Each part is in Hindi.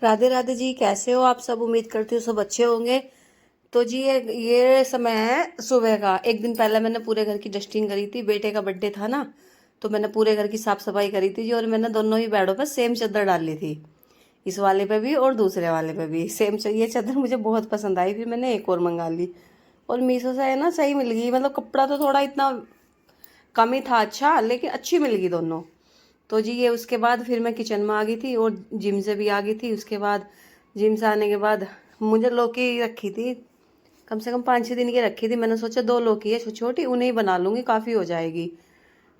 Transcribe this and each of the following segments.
राधे राधे जी, कैसे हो आप सब। उम्मीद करती हूँ सब अच्छे होंगे। तो जी ये समय है सुबह का। एक दिन पहले मैंने पूरे घर की डस्टिंग करी थी, बेटे का बर्थडे था ना, तो मैंने पूरे घर की साफ सफाई करी थी जी। और मैंने दोनों ही बेडों पर सेम चादर डाली थी, इस वाले पे भी और दूसरे वाले पे भी सेम। ये चादर मुझे बहुत पसंद आई, फिर मैंने एक और मंगा ली। और मीशो से है ना, सही मिल गई। मतलब कपड़ा तो थोड़ा इतना कम ही था, अच्छा, लेकिन अच्छी मिल गई दोनों। तो जी ये उसके बाद फिर मैं किचन में आ गई थी और जिम से भी आ गई थी। उसके बाद जिम से आने के बाद मुझे लौकी रखी थी, कम से कम 5-6 दिन की रखी थी। मैंने सोचा 2 लौकी है छोटी छोटी, उन्हें ही बना लूँगी, काफ़ी हो जाएगी।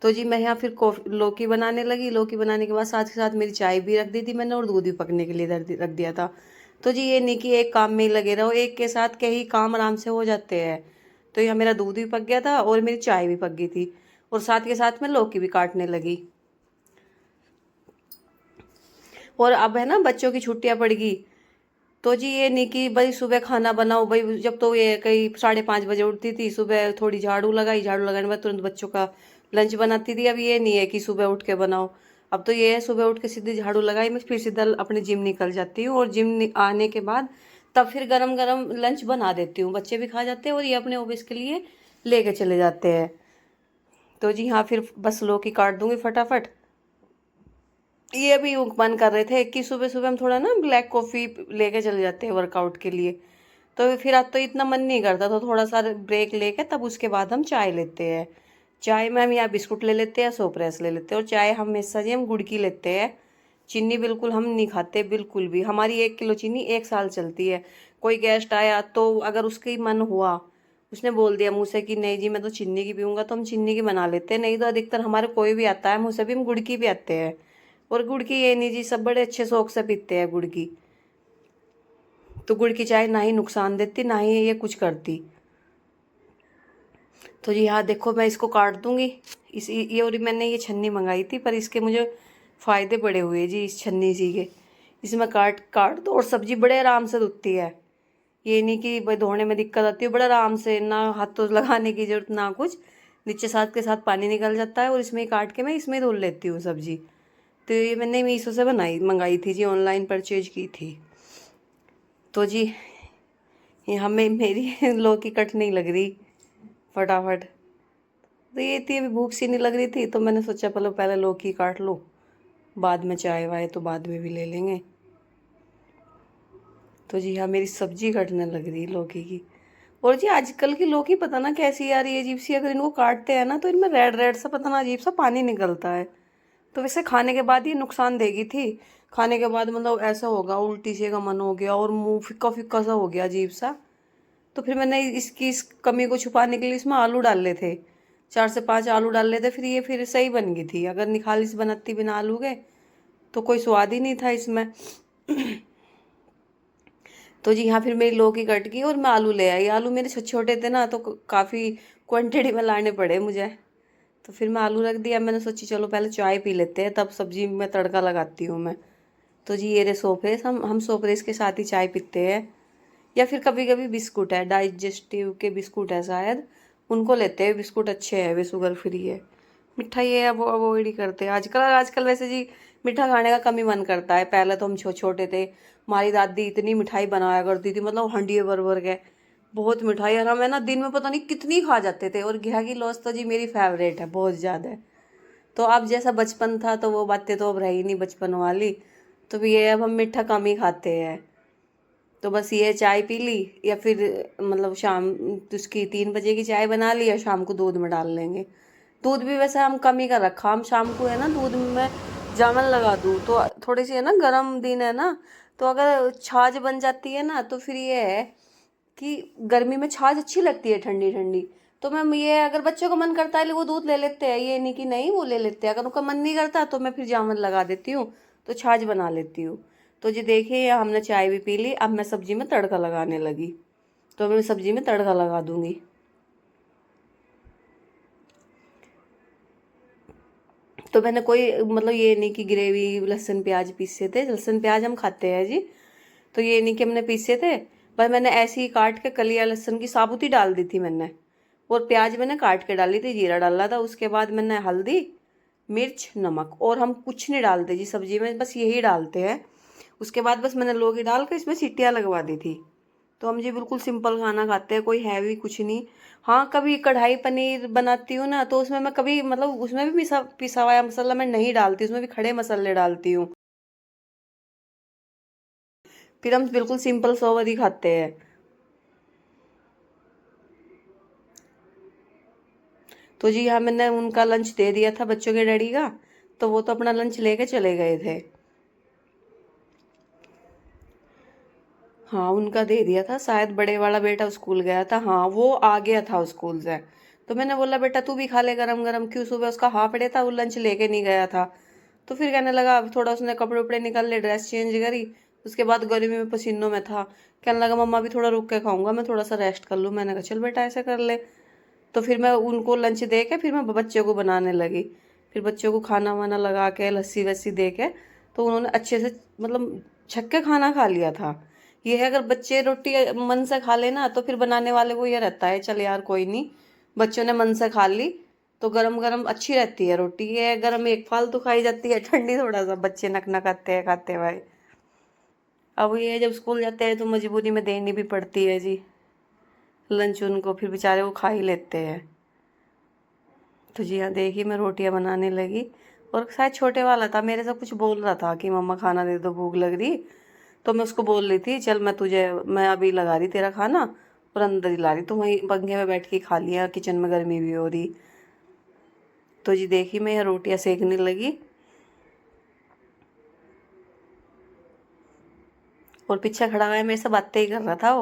तो जी मैं यहाँ फिर लौकी बनाने लगी। लौकी बनाने के बाद साथ के साथ मेरी चाय भी रख दी थी मैंने, और दूध भी पकने के लिए रख दिया था। तो जी ये नहीं कि एक काम में ही लगे रहो, एक के साथ कई काम आराम से हो जाते हैं। तो यहाँ मेरा दूध भी पक गया था और मेरी चाय भी पक गई थी, और साथ के साथ मैं लौकी भी काटने लगी। और अब है ना बच्चों की छुट्टियां पड़ गई, तो जी ये नहीं कि भाई सुबह खाना बनाओ भाई। जब तो ये कई 5:30 बजे उठती थी, सुबह थोड़ी झाड़ू लगाई, झाड़ू लगाने के बाद तुरंत बच्चों का लंच बनाती थी। अब ये नहीं है कि सुबह उठ के बनाओ। अब तो ये है सुबह उठ के सीधी झाड़ू लगाई, मैं फिर सीधा अपने जिम निकल जाती हूँ। और जिम आने के बाद तब फिर गरम गरम लंच बना देती हूँ, बच्चे भी खा जाते हैं और ये अपने ऑफिस के लिए लेके चले जाते हैं। तो जी हाँ, फिर बस लौकी काट दूंगी फटाफट। ये भी मन कर रहे थे कि सुबह सुबह हम थोड़ा ना ब्लैक कॉफ़ी लेके चले जाते हैं वर्कआउट के लिए। तो फिर आज तो इतना मन नहीं करता, तो थोड़ा सा ब्रेक लेके तब उसके बाद हम चाय लेते हैं। चाय में हम या बिस्कुट ले लेते हैं या सोप्रेस ले लेते हैं। और चाय हमेशा जी हम गुड़ की लेते हैं, चीनी बिल्कुल हम नहीं खाते बिल्कुल भी। हमारी 1 किलो चीनी 1 साल चलती है। कोई गेस्ट आया तो अगर उसकी मन हुआ, उसने बोल दिया मुँह से कि नहीं जी मैं तो चीनी की पीऊँगा, तो हम चीनी की बना लेते हैं। नहीं तो अधिकतर हमारे कोई भी आता है मुँह से भी हम गुड़ की भी आते हैं। और गुड़ की ये नहीं जी, सब बड़े अच्छे शौक से पीते हैं गुड़ की। तो गुड़ की चाय ना ही नुकसान देती ना ही ये कुछ करती। तो जी हाँ देखो, मैं इसको काट दूंगी। ये और मैंने ये छन्नी मंगाई थी, पर इसके मुझे फ़ायदे बड़े हुए जी इस छन्नी सी के। इसमें काट काट दो और सब्जी बड़े आराम से धुलती है। ये नहीं कि भाई धोने में दिक्कत आती है, बड़े आराम से, ना हाथ तो लगाने की जरूरत ना कुछ। नीचे साथ के साथ पानी निकल जाता है और इसमें ही काट के मैं इसमें ही धुल लेती हूँ सब्जी। तो ये मैंने मीशो से मंगाई थी जी, ऑनलाइन परचेज की थी। तो जी ये हमें मेरी लौकी कट नहीं लग रही फटाफट। तो ये थी, अभी भूख सी नहीं लग रही थी, तो मैंने सोचा पहले पहले लौकी काट लो, बाद में चाय वाय तो बाद में भी ले लेंगे। तो जी हाँ मेरी सब्जी कटने लग रही लौकी की। और जी आजकल की लौकी पता ना कैसी आ रही है, अजीब सी। अगर इनको काटते हैं ना तो इनमें रेड रेड सा पता ना अजीब सा पानी निकलता है। तो वैसे खाने के बाद ये नुकसान देगी थी। खाने के बाद मतलब ऐसा होगा, उल्टी से का मन हो गया और मुंह फिक्का फिक्का सा हो गया अजीब सा। तो फिर मैंने इसकी इस कमी को छुपाने के लिए इसमें आलू डाल ले थे, 4 से 5 आलू डाल लेते, फिर ये फिर सही बन गई थी। अगर निखालिस बनाती बिना आलू के तो कोई स्वाद ही नहीं था इसमें। तो जी हाँ फिर मेरी लौकी कट गई और मैं आलू ले आई। आलू मेरे छोटे छोटे थे ना, तो काफ़ी क्वांटिटी में लाने पड़े मुझे। तो फिर मैं आलू रख दिया। मैंने सोची चलो पहले चाय पी लेते हैं, तब सब्जी में तड़का लगाती हूँ मैं। तो जी ये रे सोपरेस, हम सोपरेस के साथ ही चाय पीते हैं। या फिर कभी कभी बिस्कुट है, डाइजेस्टिव के बिस्कुट है शायद, उनको लेते हैं। बिस्कुट अच्छे हैं, वे शुगर फ्री है। मिठाई है वो अवॉइड ही करते हैं आजकल। आजकल वैसे जी मीठा खाने का कम ही मन करता है। पहले तो हम छोटे थे, हमारी दादी इतनी मिठाई बनाया करती थी, मतलब हंडिये भर भर के बहुत मिठाई। और हम है ना दिन में पता नहीं कितनी खा जाते थे। और घिया की लौस तो जी मेरी फेवरेट है बहुत ज़्यादा। तो अब जैसा बचपन था तो वो बातें तो अब रही नहीं बचपन वाली। तो ये अब हम मीठा कम ही खाते हैं। तो बस ये चाय पी ली, या फिर मतलब शाम उसकी 3 बजे की चाय बना ली, या शाम को दूध में डाल लेंगे। दूध भी वैसे हम कम ही का रखा। हम शाम को है ना दूध में जामन लगा दूँ तो थोड़ी सी है ना, गर्म दिन है ना, तो अगर छाछ बन जाती है ना, तो फिर ये है कि गर्मी में छाछ अच्छी लगती है ठंडी ठंडी। तो मैं ये अगर बच्चों का मन करता है वो दूध ले लेते हैं, ये नहीं कि नहीं वो ले लेते हैं। अगर उनका मन नहीं करता तो मैं फिर जामन लगा देती हूँ, तो छाछ बना लेती हूँ। तो जी देखिए हमने चाय भी पी ली, अब मैं सब्जी में तड़का लगाने लगी। तो मैं सब्जी में तड़का लगा दूंगी। तो मैंने कोई मतलब ये नहीं कि ग्रेवी लहसुन प्याज पीसे थे, लहसुन प्याज हम खाते हैं जी। तो ये नहीं कि हमने पीसे थे, पर मैंने ऐसे ही काट के कलिया लहसुन की साबुत ही डाल दी थी मैंने। और प्याज मैंने काट के डाली थी, जीरा डाला था। उसके बाद मैंने हल्दी, मिर्च, नमक, और हम कुछ नहीं डालते जी सब्जी में, बस यही डालते हैं। उसके बाद बस मैंने लौकी डाल कर इसमें सीटियाँ लगवा दी थी। तो हम जी बिल्कुल सिंपल खाना खाते हैं, कोई हैवी कुछ नहीं। हाँ, कभी कढ़ाई पनीर बनाती हूँ ना, तो उसमें मैं कभी मतलब उसमें भी पिसा पिसा हुआ मसाला मैं नहीं डालती, उसमें भी खड़े मसाले डालती हूँ। फिर हम बिल्कुल सिंपल सोवर ही खाते हैं। तो जी हाँ, मैंने उनका लंच दे दिया था बच्चों के डैडी का, तो वो तो अपना लंच लेके चले गए थे। हाँ, उनका दे दिया था, शायद बड़े वाला बेटा स्कूल गया था, हाँ वो आ गया था स्कूल से। तो मैंने बोला बेटा तू भी खा ले गरम गरम, क्यों सुबह उसका हाफ डे था, वो लंच लेके नहीं गया था। तो फिर कहने लगा, अब थोड़ा उसने कपड़े उपड़े निकाल ले, ड्रेस चेंज करी। उसके बाद गर्मी में पसीनों में था, कहने लगा मम्मा भी थोड़ा रुक के खाऊंगा, मैं थोड़ा सा रेस्ट कर लूँ। मैंने कहा चल बेटा ऐसे कर ले। तो फिर मैं उनको लंच दे के फिर मैं बच्चों को बनाने लगी। फिर बच्चों को खाना वाना लगा के लस्सी वस्सी दे के, तो उन्होंने अच्छे से मतलब छक के खाना खा लिया था। ये है, अगर बच्चे रोटी मन से खा लेना तो फिर बनाने वाले को ये रहता है चल यार कोई नहीं, बच्चों ने मन से खा ली तो गरम गरम अच्छी रहती है रोटी। ये गरम एक फालतू खाई जाती है, ठंडी थोड़ा सा बच्चे नक नक खाते भाई। अब ये जब स्कूल जाते हैं तो मजबूरी में देनी भी पड़ती है जी लंच उनको, फिर बेचारे वो खा ही लेते हैं। तो जी हाँ, देखिए मैं रोटियां बनाने लगी, और शायद छोटे वाला था मेरे से कुछ बोल रहा था कि मम्मा खाना दे दो भूख लग रही। तो मैं उसको बोल रही थी चल मैं अभी लगा रही तेरा खाना, और अंदर ही ला रही, तो वहीं पंखे में बैठ के खा लिया, किचन में गर्मी भी हो रही। तो जी देखिए मैं यहाँ रोटियां सेकने लगी, और पीछे खड़ा हुआ है मेरे से बातें ही कर रहा था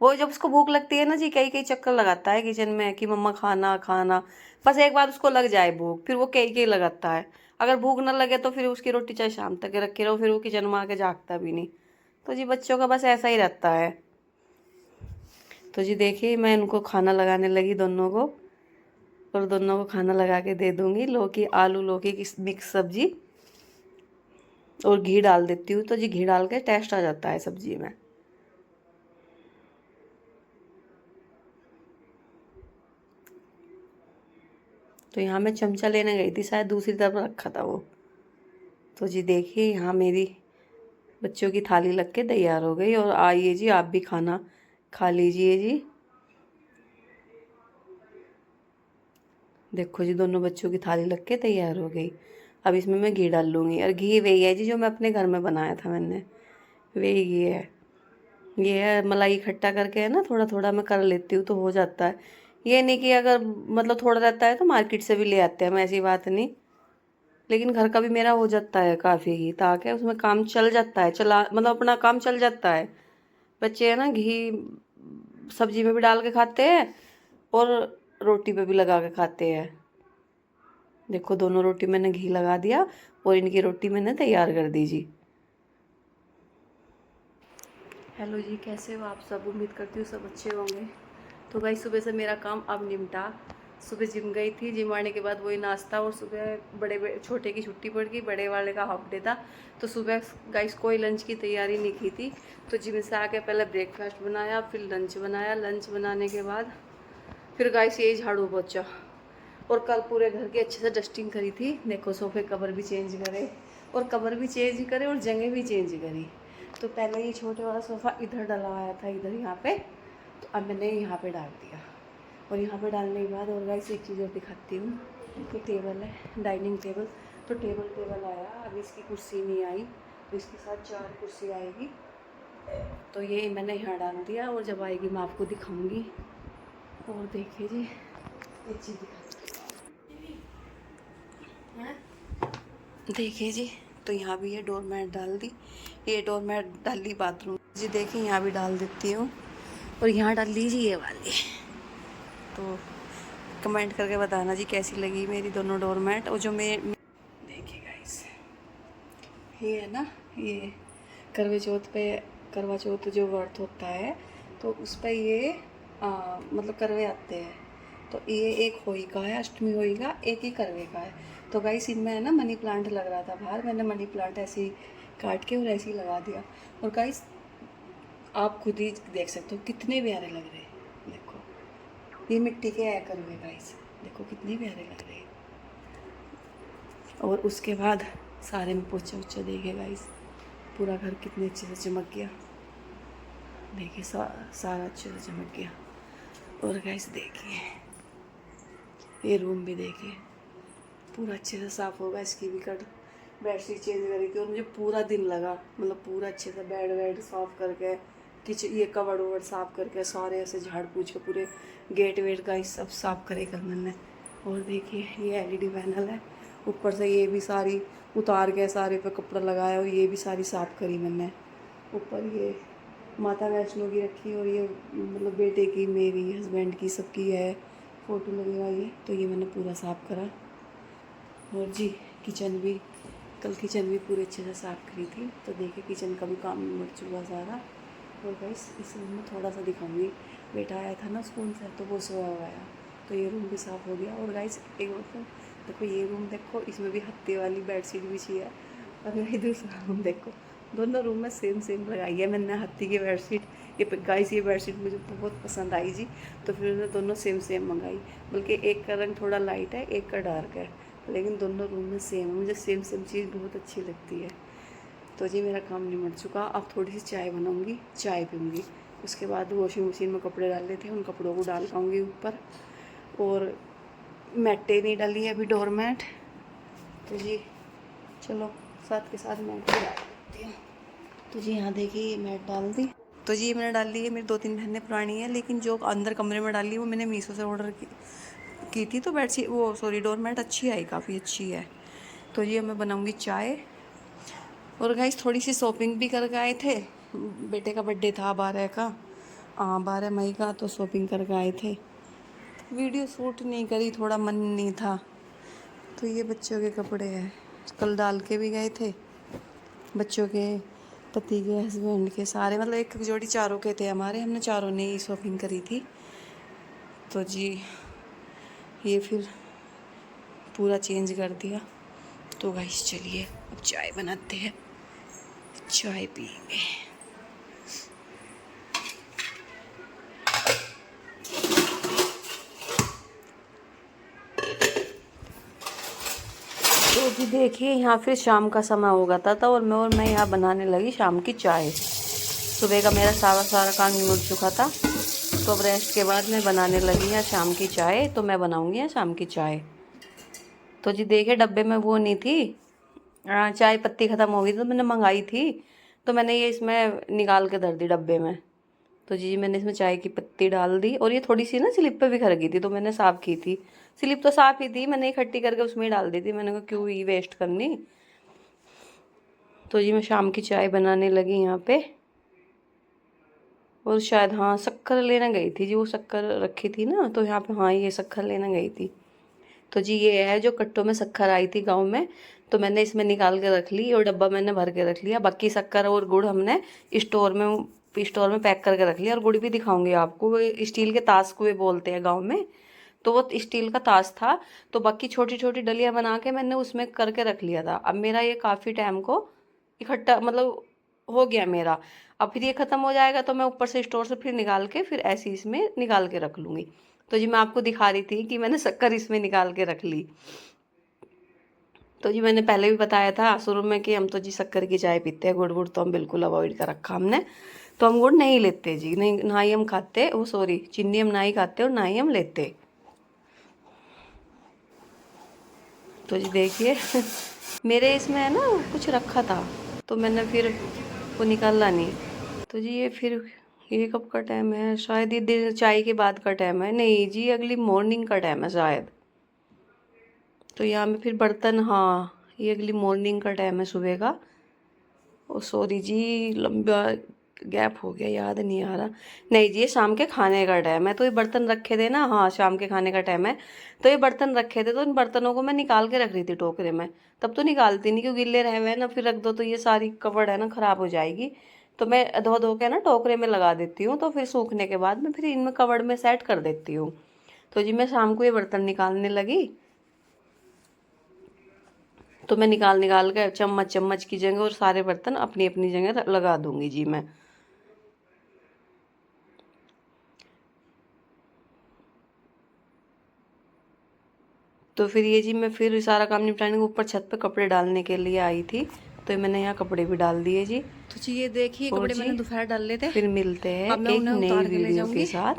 वो जब उसको भूख लगती है ना जी, कई कई चक्कर लगाता है किचन में कि मम्मा खाना खाना। बस एक बार उसको लग जाए भूख, फिर वो कई कई लगाता है। अगर भूख ना लगे तो फिर उसकी रोटी चाहे शाम तक रखे रहो, फिर वो किचन में आके जागता भी नहीं। तो जी बच्चों का बस ऐसा ही रहता है। तो जी देखिए मैं इनको खाना लगाने लगी दोनों को, और दोनों को खाना लगा के दे दूंगी। लौकी आलू लौकी की मिक्स सब्जी, और घी डाल देती हूँ, तो जी घी डाल के टेस्ट आ जाता है सब्जी में। तो यहाँ मैं चमचा लेने गई थी, शायद दूसरी तरफ रखा था वो। तो जी देखिए यहाँ मेरी बच्चों की थाली लग के तैयार हो गई, और आइए जी आप भी खाना खा लीजिए जी। देखो जी दोनों बच्चों की थाली लग के तैयार हो गई। अब इसमें मैं घी डाल लूँगी, और घी वही है जी जो मैं अपने घर में बनाया था मैंने, वही घी है। ये है मलाई इकट्ठा करके है ना, थोड़ा थोड़ा मैं कर लेती हूँ तो हो जाता है। ये नहीं कि अगर मतलब थोड़ा रहता है तो मार्केट से भी ले आते हैं, मैं ऐसी बात नहीं। लेकिन घर का भी मेरा हो जाता है काफ़ी घी, ताकि उसमें काम चल जाता है, चला मतलब अपना काम चल जाता है। बच्चे है ना घी सब्जी में भी डाल के खाते हैं, और रोटी पे भी लगा के खाते हैं। देखो दोनों रोटी मैंने घी लगा दिया, और इनकी रोटी मैंने तैयार कर दी जी। हेलो जी, कैसे हो आप सब? उम्मीद करती हूँ सब अच्छे होंगे। तो भाई सुबह से मेरा काम अब निपटा। सुबह जिम गई थी, जिम आने के बाद वही नाश्ता, और सुबह छोटे की छुट्टी पड़ गई, बड़े वाले का हाफ डे था। तो सुबह गाइस कोई लंच की तैयारी नहीं की थी। तो जिम से आके पहले ब्रेकफास्ट बनाया, फिर लंच बनाया। लंच बनाने के बाद फिर गाइस यही झाड़ू पोछा, और कल पूरे घर की अच्छे से डस्टिंग करी थी। देखो सोफे कवर भी चेंज करे, और कवर भी चेंज करे, और जगह भी चेंज करी। तो पहले ये छोटे वाला सोफ़ा इधर डलवाया था, इधर यहाँ पे, तो अब मैंने यहाँ पे डाल दिया। और यहाँ पे डालने के बाद और गाइस एक चीज़ और दिखाती हूँ। ये टेबल है, डाइनिंग टेबल। तो टेबल आया, अभी इसकी कुर्सी नहीं आई, तो इसके साथ 4 कुर्सी आएगी। तो ये मैंने यहाँ डाल दिया, और जब आएगी मैं आपको दिखाऊँगी। और देखिए जी एक चीज़ देखिए जी, तो यहाँ भी ये डोरमैट डाल दी, ये डोरमैट डाल दी बाथरूम जी। देखिए यहाँ भी डाल देती हूँ, और यहाँ डाल लीजिए ये वाली। तो कमेंट करके बताना जी कैसी लगी मेरी दोनों डोरमैट। और जो मैं देखिए गाइस, ये है ना, ये करवा चौथ जो व्रत होता है, तो उस पर ये मतलब करवे आते हैं। तो ये एक होई का है, अष्टमी होई का, एक ही करवे का है। तो गाइस इनमें है ना मनी प्लांट लग रहा था बाहर, मैंने मनी प्लांट ऐसे ही काट के और ऐसे ही लगा दिया। और गाइस आप खुद ही देख सकते हो कितने प्यारे लग रहे हैं। देखो ये मिट्टी के है करवे गाइस, देखो कितने प्यारे लग रहे हैं। और उसके बाद सारे में पोछा उछा देखे गाइस, पूरा घर कितने अच्छे से चमक गया। देखिए सारा अच्छे से चमक गया। और गाइस देखिए ये रूम भी देखिए पूरा अच्छे से साफ़ होगा। इसकी भी कट बेडशीट चेंज करी थी और मुझे पूरा दिन लगा, मतलब पूरा अच्छे से बेड वेड साफ़ करके, किचन ये कवर्ड ववर्ड साफ़ करके, सारे ऐसे झाड़ पूछ के पूरे गेट वेट का सब साफ़ करे कर मैंने। और देखिए ये एलईडी पैनल है, ऊपर से ये भी सारी उतार के सारे पे कपड़ा लगाया और ये भी सारी साफ़ करी मैंने। ऊपर ये माता वैष्णो की रखी और ये मतलब बेटे की, मेरी, हस्बैंड की, सबकी है फ़ोटो लगी हुई है, तो ये मैंने पूरा साफ़ करा। और जी किचन भी, कल किचन भी पूरे अच्छे से साफ़ करी थी। तो देखिए किचन का भी काम निपट चुका सारा। और गाइस इस रूम में थोड़ा सा दिखाऊंगी, बेटा आया था ना स्कूल से तो वो सोया हुआ है, तो ये रूम भी साफ़ हो गया। और गाइस एक बार देखो ये रूम देखो, इसमें भी हत्ते वाली बेडशीट बिछी है। और ये दूसरा रूम देखो, दोनों रूम में सेम सेम लगाई है मैंने हाथी की बेडशीट। ये गाइस ये बेडशीट मुझे बहुत पसंद आई जी, तो फिर मैंने दोनों सेम सेम मंगाई। बल्कि एक का रंग थोड़ा लाइट है, एक का डार्क है, लेकिन दोनों रूम में सेम है। मुझे सेम सेम चीज़ बहुत अच्छी लगती है। तो जी मेरा काम निमट चुका। अब थोड़ी सी चाय बनाऊंगी, चाय पीऊँगी, उसके बाद वॉशिंग मशीन में कपड़े डाल लेते हैं, उन कपड़ों को डाल पाऊँगी ऊपर। और मैटें नहीं डाली है अभी, डोरमैट। तो जी चलो साथ के साथ मैट भी डाल देती हूँ। तो जी यहाँ देखिए ये मैट डाल दी। तो जी मैंने डाल ली है, मेरी 2-3 महीने पुरानी है, लेकिन जो अंदर कमरे में डाली वो मैंने मीशो से ऑर्डर की थी। तो बेडशीट वो सॉरी डोरमैट अच्छी आई, काफ़ी अच्छी है। तो ये मैं बनाऊंगी चाय। और गाइस थोड़ी सी शॉपिंग भी करके आए थे, बेटे का बर्थडे था 12 का, 12 मई का, तो शॉपिंग करके आए थे। वीडियो शूट नहीं करी, थोड़ा मन नहीं था। तो ये बच्चों के कपड़े हैं, कल डाल के भी गए थे, बच्चों के, पति के, हस्बैंड के, सारे मतलब एक जोड़ी चारों के थे हमारे, हमने चारों ने ही शॉपिंग करी थी। तो जी ये फिर पूरा चेंज कर दिया। तो गाइस चलिए अब चाय बनाते हैं, चाय पिएंगे। तो जी देखिए यहाँ फिर शाम का समय हो गया था और मैं यहाँ बनाने लगी शाम की चाय। सुबह का मेरा सारा काम निपट चुका था, तो अब रेस्ट के बाद मैं बनाने लगी है शाम की चाय। तो मैं बनाऊंगी यहाँ शाम की चाय। तो जी देखिए डब्बे में वो नहीं थी, चाय पत्ती ख़त्म हो गई थी, तो मैंने मंगाई थी, तो मैंने ये इसमें निकाल के धर दी डब्बे में। तो जी मैंने इसमें चाय की पत्ती डाल दी, और ये थोड़ी सी ना स्लिप पे भी खर गई थी, तो मैंने साफ़ की थी। स्लिप तो साफ़ ही थी, मैंने इकट्ठी करके उसमें ही डाल दी थी, मैंने कहा क्यों ही वेस्ट करनी। तो जी मैं शाम की चाय बनाने लगी यहाँ पे। और शायद हाँ शक्कर लेना गई थी जी, वो शक्कर रखी थी ना, तो यहाँ पे हाँ ये शक्कर लेना गई थी। तो जी ये है जो कट्टों में शक्कर आई थी गांव में, तो मैंने इसमें निकाल के रख ली और डब्बा मैंने भर के रख लिया। बाकी शक्कर और गुड़ हमने स्टोर में पैक करके रख लिया। और गुड़ भी दिखाऊंगी आपको, वो स्टील के ताश को बोलते हैं गाँव में, तो वो स्टील का ताश था। तो बाकी छोटी छोटी डलियाँ बना के मैंने उसमें करके रख लिया था। अब मेरा ये काफ़ी टाइम को इकट्ठा मतलब हो गया मेरा। अब फिर ये ख़त्म हो जाएगा तो मैं ऊपर से स्टोर से फिर निकाल के फिर ऐसे इसमें निकाल के रख लूँगी। तो जी मैं आपको दिखा रही थी कि मैंने शक्कर इसमें निकाल के रख ली। तो जी मैंने पहले भी बताया था शुरू में कि हम तो जी शक्कर की चाय पीते हैं, गुड़ वुड़ तो हम बिल्कुल अवॉइड कर रखा हमने। तो हम गुड़ नहीं लेते जी, नहीं ना ही हम खाते, वो सॉरी चीनी हम ना ही खाते और ना ही हम लेते। तो जी देखिए मेरे इसमें है ना कुछ रखा था, तो मैंने फिर वो निकाला नहीं। तो जी ये फिर ये कब का टाइम है, शायद ये दिन चाय के बाद का टाइम है, नहीं जी अगली मॉर्निंग का टाइम है शायद। तो यहाँ में फिर बर्तन, हाँ ये अगली मॉर्निंग का टाइम है सुबह का। ओ सॉरी जी लंबा गैप हो गया, याद नहीं आ रहा। नहीं जी ये शाम के खाने का टाइम है, तो ये बर्तन रखे थे ना, हाँ शाम के खाने का टाइम है। तो ये बर्तन रखे थे, तो इन बर्तनों को मैं निकाल के रख रही थी टोकरे में। तब तो निकालती नहीं, क्योंकि गिल्ले रहे हुए हैं ना, फिर रख दो तो ये सारी कपड़ है ना ख़राब हो जाएगी। तो मैं धो धो के ना टोकरे में लगा देती हूँ, तो फिर सूखने के बाद मैं फिर इनमें कपड़ में सेट कर देती हूँ। तो जी मैं शाम को ये बर्तन निकालने लगी, तो मैं निकाल निकाल के चम्मच चम्मच की जगह और सारे बर्तन अपनी अपनी जगह लगा दूंगी जी मैं। तो फिर ये जी मैं फिर सारा काम निपटाने के ऊपर छत पे कपड़े डालने के लिए आई थी। तो मैंने यहाँ कपड़े भी डाल दिए जी। तो जी ये देखिए कपड़े मैंने दोपहर डाले थे। फिर मिलते हैं अब मैं एक उन्हें नई उतार के ले वीडियो के जाऊंगी। साथ,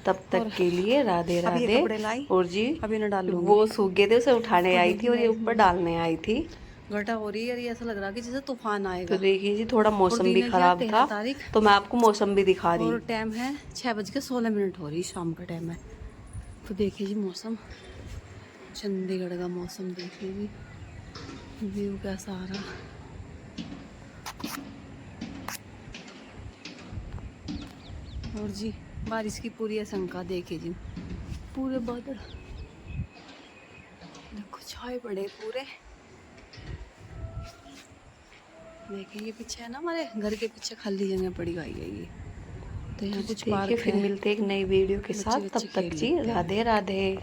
तब तक के लिए राधे अब ये राधे। कपड़े लाई और जी अभी ना डाल लूंगी। वो सूख गए थे, उसे उठाने आई थी और ये ऊपर डालने आई थी। घटा हो रही है और ये ऐसा लग रहा है कि जैसे तूफान आएगा। तो देखिए जी थोड़ा मौसम भी खराब था, तो मैं आपको मौसम भी दिखा रही और हूँ। टाइम है 6:16 हो रही, शाम का टाइम है। तो देखिए जी मौसम, चंडीगढ़ का मौसम देखिए जी, व्यू कैसा आ रहा। और जी बारिश की पूरी आशंका देखिए जी, पूरे बादल देखो छाए पड़े पूरे। देखिए ये पीछे है ना, हमारे घर के पीछे खाली जगह पड़ी हुई है ये, तो यहाँ कुछ पार्क है। फिर मिलते एक नई वीडियो के साथ, तब तक जी राधे राधे।